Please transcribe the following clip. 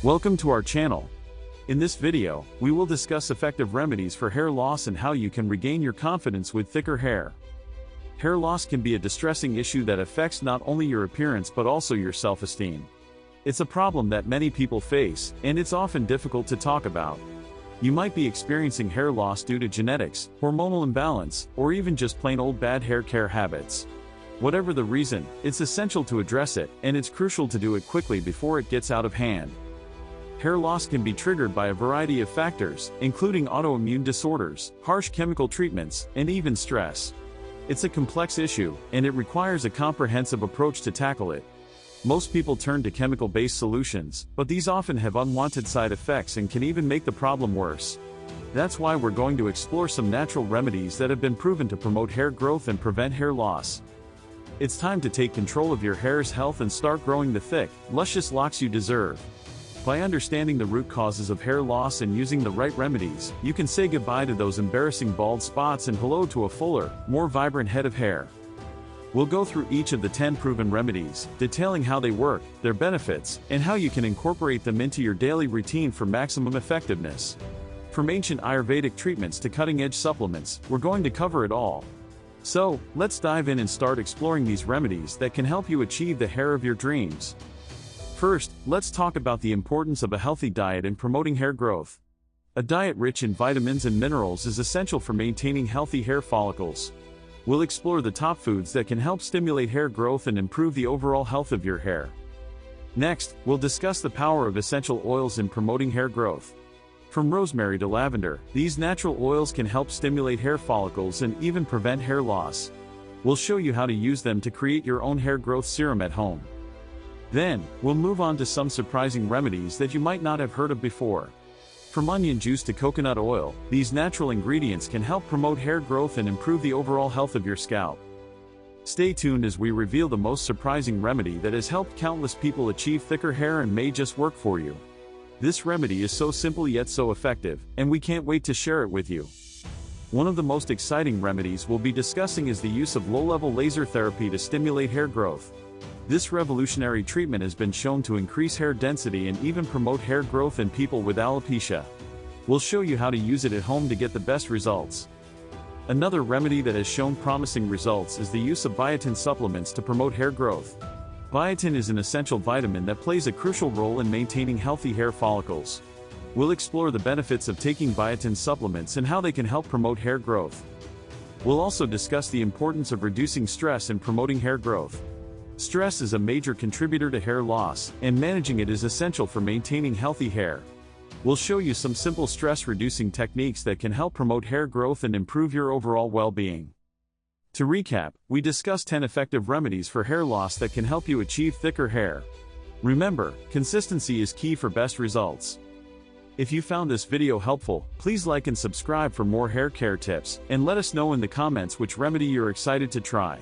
Welcome to our channel. In this video, we will discuss effective remedies for hair loss and how you can regain your confidence with thicker hair. Hair loss can be a distressing issue that affects not only your appearance but also your self-esteem. It's a problem that many people face, and it's often difficult to talk about. You might be experiencing hair loss due to genetics, hormonal imbalance, or even just plain old bad hair care habits. Whatever the reason, it's essential to address it, and it's crucial to do it quickly before it gets out of hand. Hair loss can be triggered by a variety of factors, including autoimmune disorders, harsh chemical treatments, and even stress. It's a complex issue, and it requires a comprehensive approach to tackle it. Most people turn to chemical-based solutions, but these often have unwanted side effects and can even make the problem worse. That's why we're going to explore some natural remedies that have been proven to promote hair growth and prevent hair loss. It's time to take control of your hair's health and start growing the thick, luscious locks you deserve. By understanding the root causes of hair loss and using the right remedies, you can say goodbye to those embarrassing bald spots and hello to a fuller, more vibrant head of hair. We'll go through each of the 10 proven remedies, detailing how they work, their benefits, and how you can incorporate them into your daily routine for maximum effectiveness. From ancient Ayurvedic treatments to cutting-edge supplements, we're going to cover it all. So, let's dive in and start exploring these remedies that can help you achieve the hair of your dreams. First, let's talk about the importance of a healthy diet in promoting hair growth. A diet rich in vitamins and minerals is essential for maintaining healthy hair follicles. We'll explore the top foods that can help stimulate hair growth and improve the overall health of your hair. Next, we'll discuss the power of essential oils in promoting hair growth. From rosemary to lavender, these natural oils can help stimulate hair follicles and even prevent hair loss. We'll show you how to use them to create your own hair growth serum at home. Then, we'll move on to some surprising remedies that you might not have heard of before. From onion juice to coconut oil, these natural ingredients can help promote hair growth and improve the overall health of your scalp. Stay tuned as we reveal the most surprising remedy that has helped countless people achieve thicker hair and may just work for you. This remedy is so simple yet so effective, and we can't wait to share it with you. One of the most exciting remedies we'll be discussing is the use of low-level laser therapy to stimulate hair growth. This revolutionary treatment has been shown to increase hair density and even promote hair growth in people with alopecia. We'll show you how to use it at home to get the best results. Another remedy that has shown promising results is the use of biotin supplements to promote hair growth. Biotin is an essential vitamin that plays a crucial role in maintaining healthy hair follicles. We'll explore the benefits of taking biotin supplements and how they can help promote hair growth. We'll also discuss the importance of reducing stress and promoting hair growth. Stress is a major contributor to hair loss, and managing it is essential for maintaining healthy hair. We'll show you some simple stress-reducing techniques that can help promote hair growth and improve your overall well-being. To recap, we discussed 10 effective remedies for hair loss that can help you achieve thicker hair. Remember, consistency is key for best results. If you found this video helpful, please like and subscribe for more hair care tips, and let us know in the comments which remedy you're excited to try.